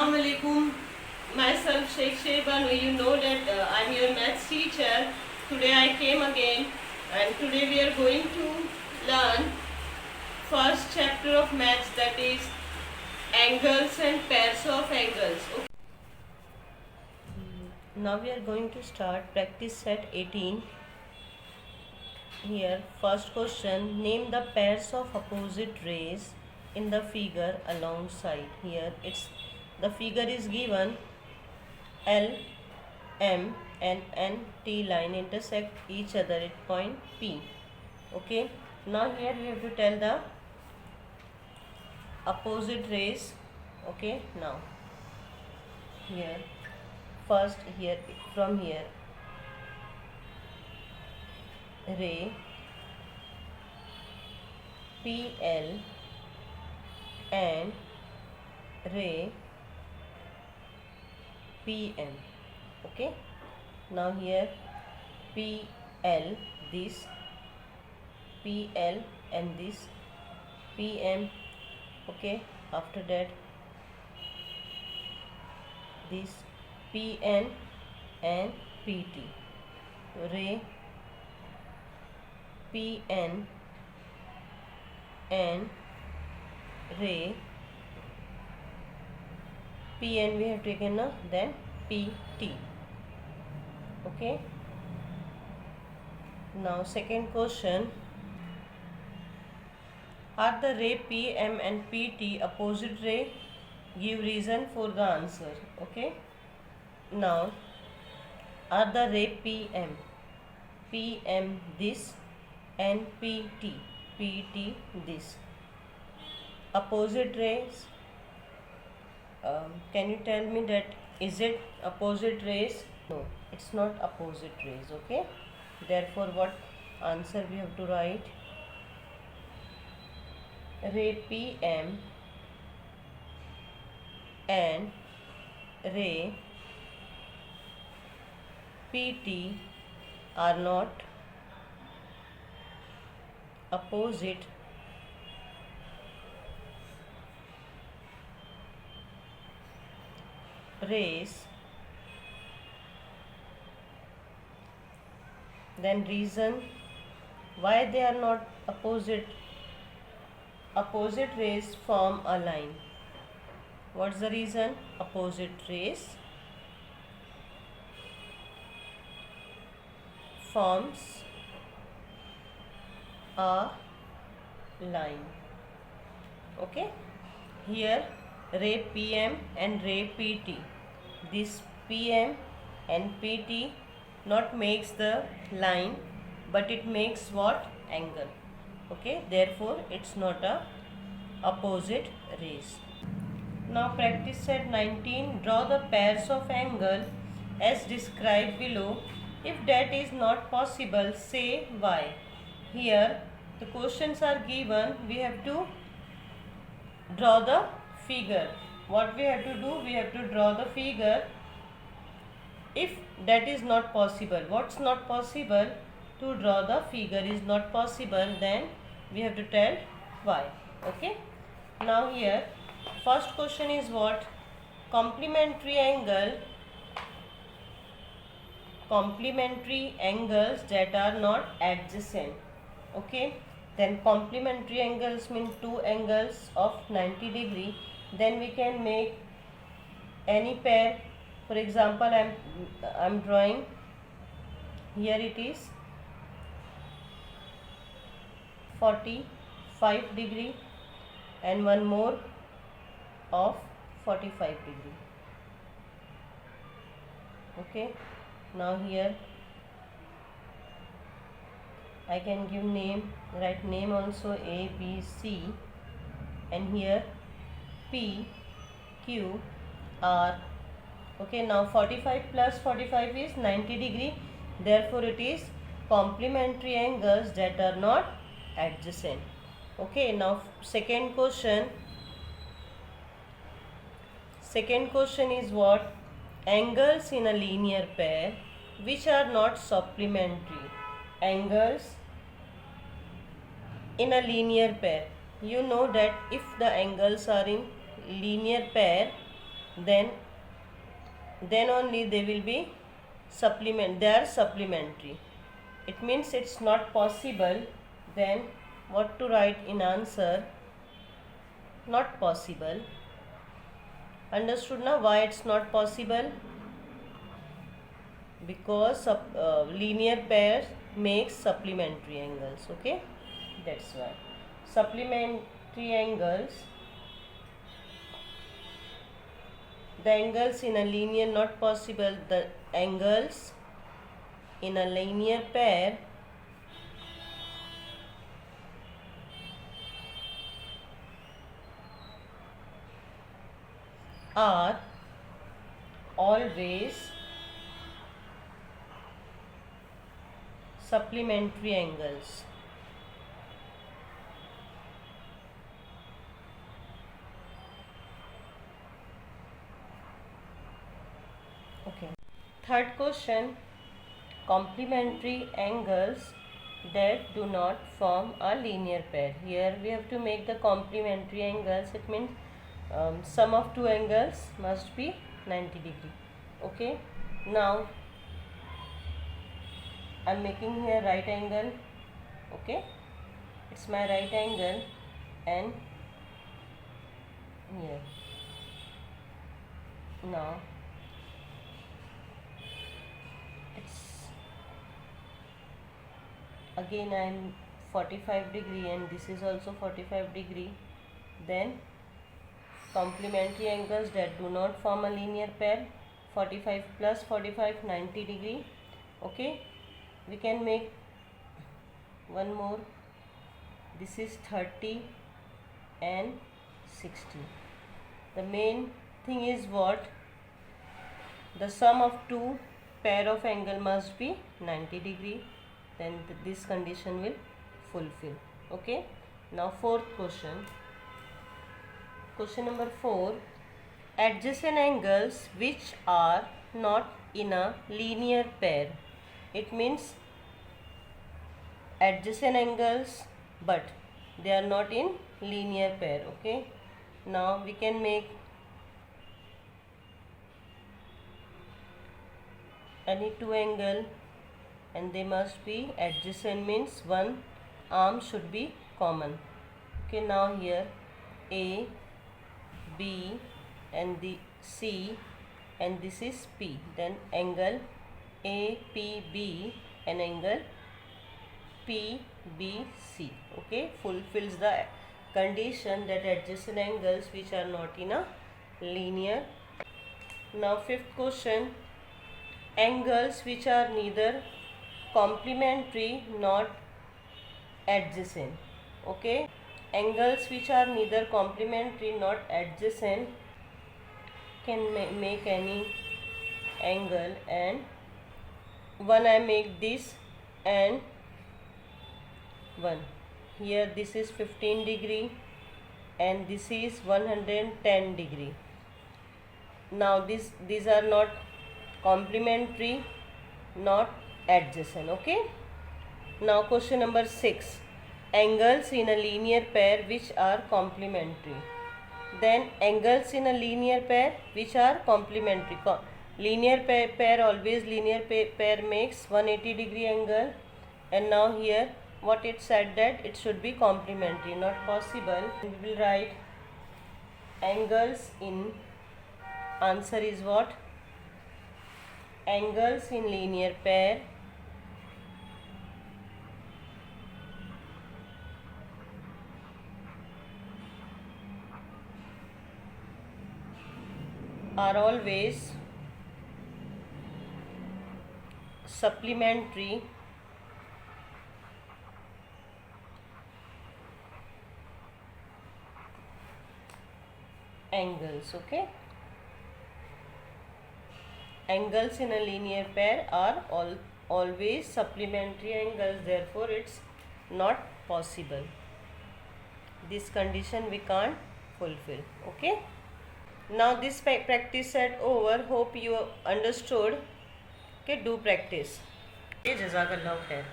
Assalamu alaikum. Myself Sheikh Shebanu. You know that I'm your maths teacher. Today I came again, and today we are going to learn first chapter of maths, that is angles and pairs of angles. Okay. Now we are going to start practice set 18. Here, first question, name the pairs of opposite rays in the figure alongside. Here the figure is given L, M and N T line intersect each other at point P. Okay, now here we have to tell the opposite rays. Okay, now here first, here from here, ray PL and ray PM. Okay, now here PL, this PL and this PM. Okay, after that this PN and PT. Ray PN and ray PN we have taken now, then PT. Okay, now second question, are the ray PM and PT opposite ray? Give reason for the answer. Okay, now are the ray PM this and PT this opposite rays? Can you tell me that is it opposite rays? No, it's not opposite rays. Okay, therefore what answer we have to write? Ray PM and ray PT are not opposite rays. Then reason why they are not opposite rays form a line. What's the reason? Opposite rays forms a line. Okay, here ray PM and ray PT, this PM and PT not makes the line, but it makes what? Angle. Okay, therefore it's not a opposite rays. Now practice set 19, draw the pairs of angle as described below. If that is not possible, say why. Here the questions are given, we have to draw the figure. What we have to do? We have to draw the figure. If that is not possible, what's not possible? To draw the figure is not possible, then we have to tell why. Okay, now here first question is what? Complementary angles that are not adjacent. Okay, then complementary angles mean two angles of 90 degree. Then we can make any pair. For example, I'm drawing here, it is 45 degree and one more of 45 degree. Okay, now here I can give name, write name also, A, B, C, and here P, Q, R. Okay, now 45 plus 45 is 90 degree. Therefore it is complementary angles that are not adjacent. Okay, now second question is what? Angles in a linear pair which are not supplementary. Angles in a linear pair. You know that if the angles are in linear pair, then only they will be they are supplementary. It means it's not possible. Then what to write in answer? Not possible. Understood now why it's not possible? Because linear pair makes supplementary angles. Okay, that's why supplementary angles, the angles in a linear not possible, the angles in a linear pair are always supplementary angles. Okay. Third question, complementary angles that do not form a linear pair. Here we have to make the complementary angles. It means sum of two angles must be 90 degree. Okay. Now I am making here right angle. Okay. It's my right angle, and here. Now it's again I am 45 degree, and this is also 45 degree. Then complementary angles that do not form a linear pair, 45 plus 45, 90 degree. Okay, we can make one more. This is 30 and 60. The main thing is what? The sum of two pair of angle must be 90 degree. Then this condition will fulfill. Okay. Now fourth question. Question number 4. Adjacent angles which are not in a linear pair. It means adjacent angles but they are not in linear pair. Okay. Now we can make any two angle and they must be adjacent, means one arm should be common. Okay. Now here A, B and the C, and this is P. Then angle APB and angle PBC. Okay, fulfills the condition that adjacent angles which are not in a linear. Now fifth question, angles which are neither complementary nor adjacent. Okay, angles which are neither complementary nor adjacent can make any angle, and one I make this and one. Here this is 15 degree and this is 110 degree. Now these are not complementary, not adjacent. Okay. Now question number 6. Angles in a linear pair which are complementary. Then angles in a linear pair which are complementary. Linear pair always linear pair makes 180 degree angle, and now here what it said that it should be complementary, not possible. We will write angles in, answer is what? Angles in linear pair are always supplementary angles. Okay, angles in a linear pair are always supplementary angles, therefore it's not possible. This condition we can't fulfill. Okay, now this practice set over. Hope you understood. Okay, do practice. Jazakallah khair.